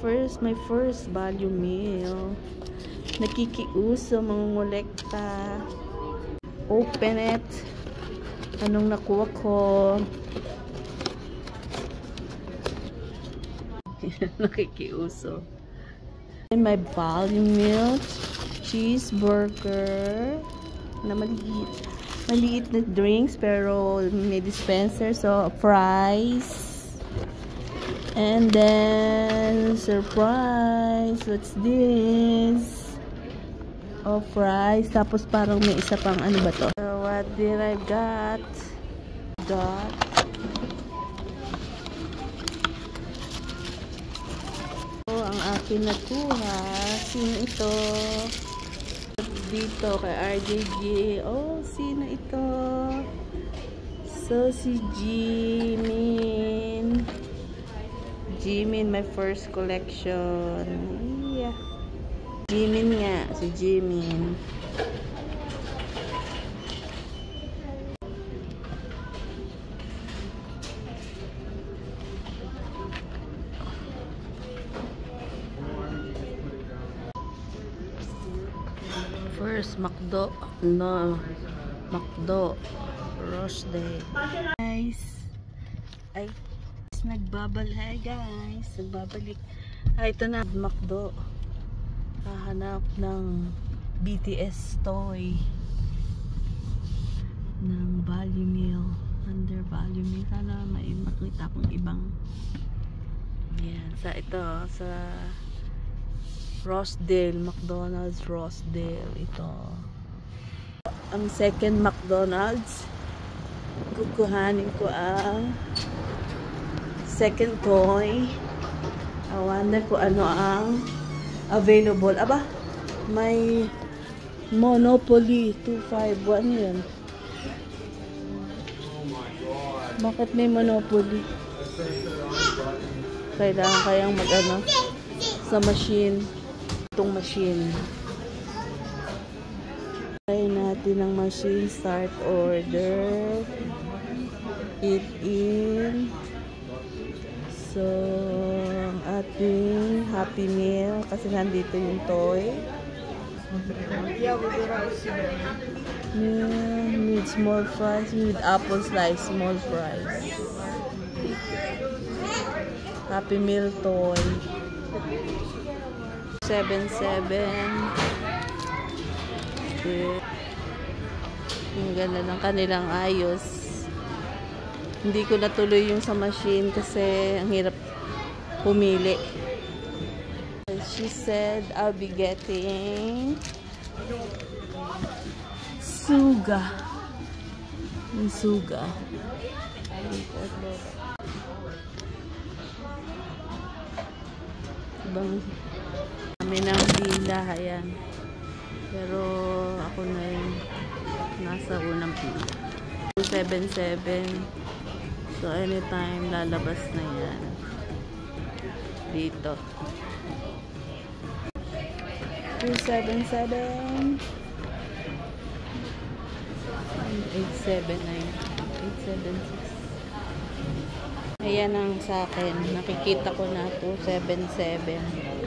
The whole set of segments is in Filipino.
my first value meal. Nakikiuso, mangungulekta. Open it. Anong nakuha ko? Nakikiuso. And my value meal, cheeseburger na maliit na drinks pero may dispenser, so fries. And then surprise, what's this? Oh, fries. Tapos parang may isa pang ano ba to? So what did I got? Ang akin nakuha. Sino ito? Dito kay RJG. Oh, sino ito? So, si Jimin. Jimin, my first collection. Yeah. Jimin nga. Si Jimin. First, McDo. No. McDo. Roast Day. Guys. Ay. Nagbabalik. Guys. Nagbabalik. Ay, ito na. McDo. Hahanap ng BTS toy. Ng value meal. Under value meal. Sana may makita kong ibang. Yan. Sa ito. Sa Rosedale, McDonald's Rosedale. Ito ang second McDonald's. Kukuhanin ko ang second toy. I wonder kung ano ang available. Aba, may Monopoly 251 yun. Bakit may Monopoly? Kailangan kayang mag-ano sa machine. Itong machine. Try natin ang machine. Start order. Eat in. So, ang ating Happy Meal. Kasi nandito yung toy. With small fries. With apple slice. Small fries. Happy Meal toy. 7-7. Ang ganda ng kanilang ayos. Hindi ko natuloy yung sa machine kasi ang hirap pumili. She said I'll be getting suga. Yung suga. Ibang kami ng pila, ayan. Pero ako na yung nasa unang pila. 277. So anytime lalabas na yan. Dito. 277. 879. 876. Ayan ang sa akin. Nakikita ko na 277.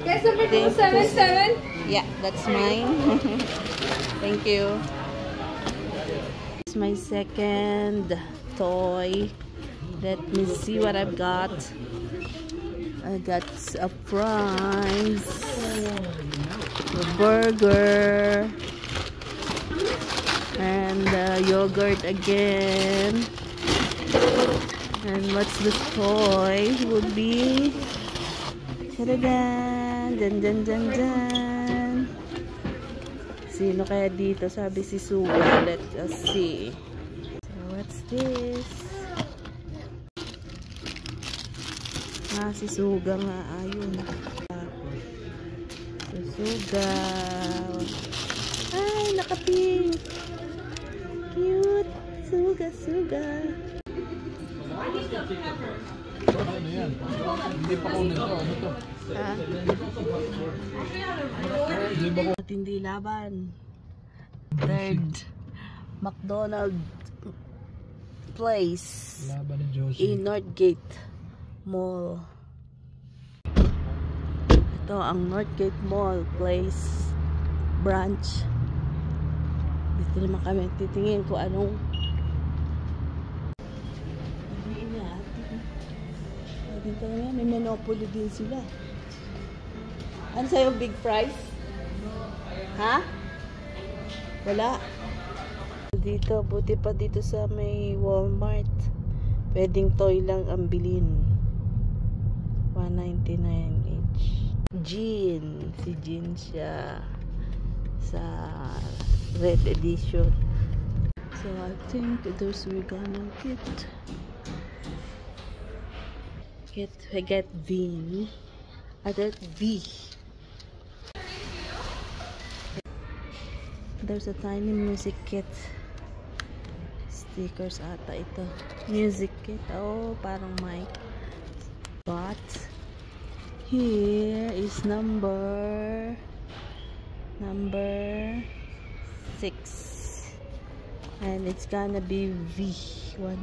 Yes, number 277? Yeah, that's mine. Thank you. It's my second toy. Let me see what I've got. I got a fries, a burger, and yogurt again. And what's this toy? Would be dan dan dan dan. Sino kaya dito? Sabi si Suga. Let us see. So what's this? Si Suga nga. Ayun. Si Suga. Ay, naka-pink. Cute. Suga, Suga. Ano yan? Hindi pa ko nito. Ano to? Ha? Hindi laban. Third McDonald's place Laban ni Josie. in Northgate Mall. Ito ang Northgate Mall Place branch. Dito naman kami titingin kung anong dito naman, may Monopoly din sila. Ano sa'yo, big price? Ha? Wala. Dito, buti pa dito sa may Walmart. Pwedeng toy lang ang bilhin. $1.99 each. Jean. Si Jean siya. Sa red edition. So, I think there's we're gonna get V. Adult V. There's a tiny music kit. Stickers ata ito. Music kit. Oh, parang mic. But here is number 6. And it's gonna be V1.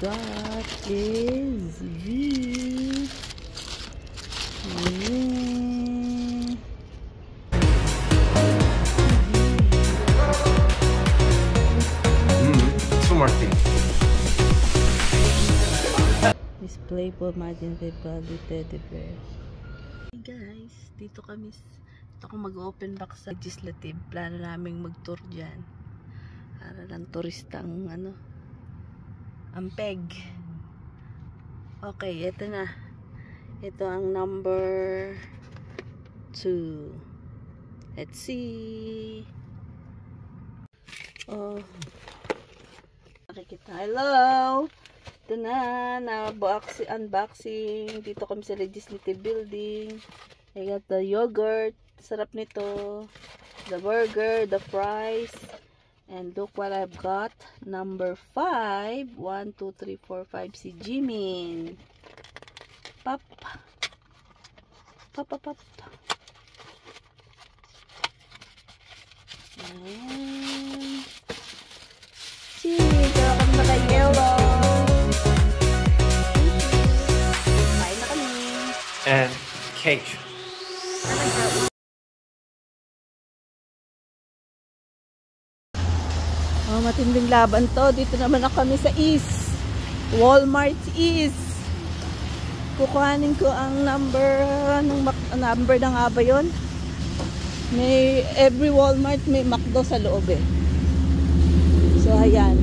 That is V. Martin. This playful Martin Vivaldi teddy bear. Hey guys, dito ako mag-open box sa legislative. Plano naming mag-tour dyan. Para lang turistang ang peg. Okay, ito na. Ito ang number 2. Let's see. Oh. Nakikita. Hello! Ito na unboxing. Dito kami sa Legislative Building. I got the yogurt. Sarap nito. The burger, the fries. And look what I've got. Number 5. 1, 2, 3, 4, 5. Si Jimin. Pop. Pop, pop, pop. Ayan. Cheers! Kaya kami naka-yellow. Kain na kami. And cake. Oh, matinding laban to. Dito naman na kami sa East. Walmart East. Kukuhanin ko ang number ng nga ba yun? May every Walmart may McDo sa loob eh. So ayan.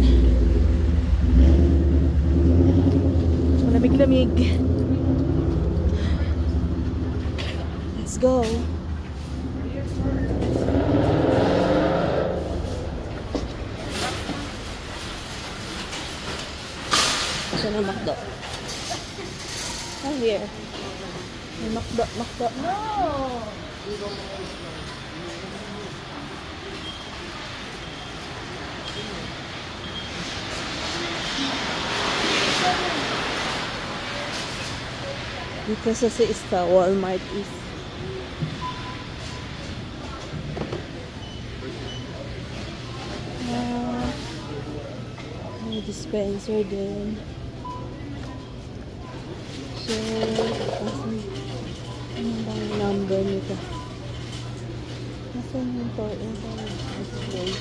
Malamig-lamig. Let's go. Saan ang McDo? Oh, here. May McDo. No! Dito sa Siista, Walmart East. May dispenser din. So, ano bang number nito? Nasaan yung display?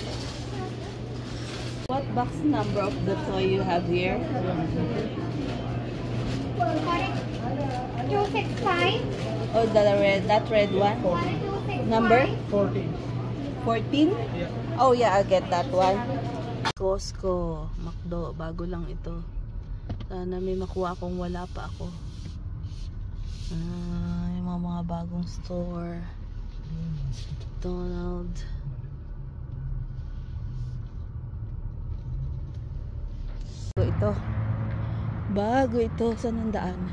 What box number of the toy you have here? 265. Oh, that red one? Number? 14. 14? Yeah. Oh yeah, I'll get that one. Costco, McDo, bago lang ito. Sana may makuha akong wala pa ako. Yung mga bagong store. Donald. So ito. Bago ito sa nandaan.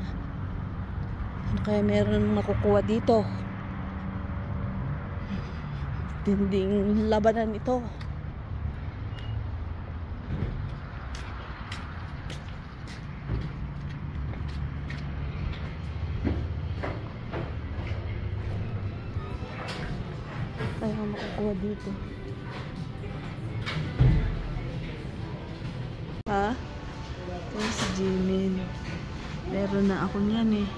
Ano kaya meron makukuha dito? Tinding labanan ito. Kaya makukuha dito. Ha? Ito si Jimin. Meron na ako niyan eh.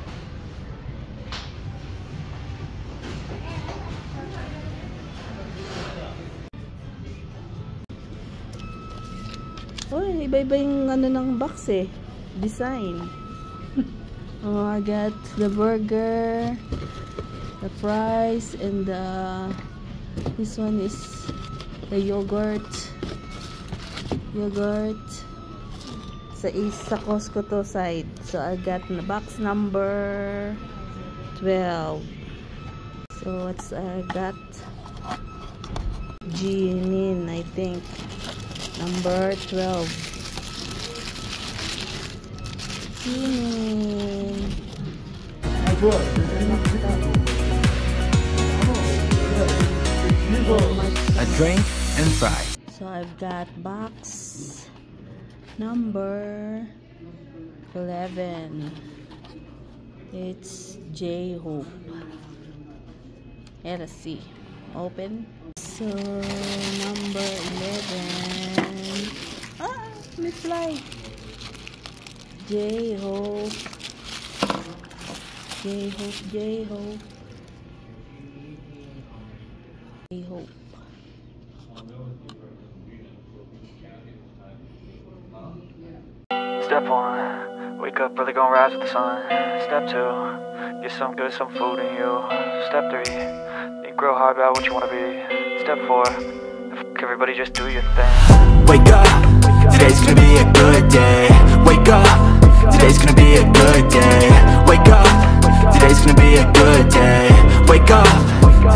iba-iba yung ano ng box eh. Design. Oh, I got the burger, the fries, and this one is the yogurt. Sa Costco to side. So I got the box number 12. So what's I got? Ginin, I think. Number 12. Ginin. A drink and fry. So I've got box number 11. It's J-Hope. Let's see. Open. So number 11. Ah, may fly. J-Hope. J-Hope. Step 1, wake up early, gonna rise with the sun. Step 2, get some good, some food in you. Step 3, think real hard about what you wanna be. Step 4, everybody just do your thing. Wake up, today's gonna be a good day. Wake up, today's gonna be a good day. Wake up, today's gonna be a good day. Wake up,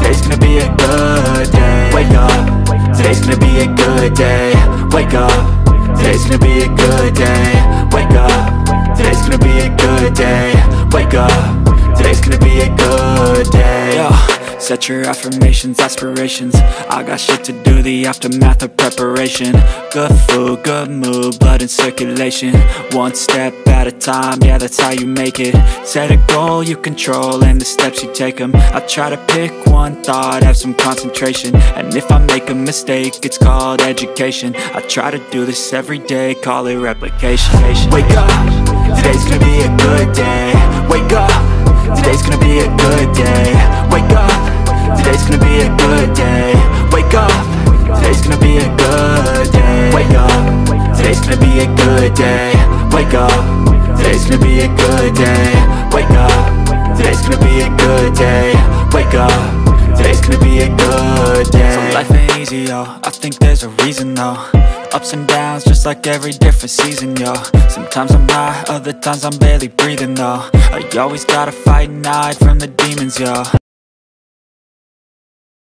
today's gonna be a good day. Wake up, today's gonna be a good day. Wake up, today's gonna be a good day. Wake up, today's gonna be a good day. Wake up, today's gonna be a good day. Yo, set your affirmations, aspirations. I got shit to do, the aftermath of preparation. Good food, good mood, blood in circulation. One step at a time, yeah, that's how you make it. Set a goal you control and the steps you take them. I try to pick one thought, have some concentration. And if I make a mistake, it's called education. I try to do this every day, call it replication. Wake up, today's gonna be a good day. Wake up, today's gonna be a good day. Wake up, today's gonna be a good day. Wake up, today's gonna be a good day. Wake up, today's gonna be a good day. Wake up, today's gonna be a good day. Wake up, today's gonna be a good day. Wake up, today's gonna be a good day. So life ain't easy, yo, I think there's a reason though. Ups and downs, just like every different season, yo. Sometimes I'm high, other times I'm barely breathing, though. You always gotta fight and hide from the demons, yo.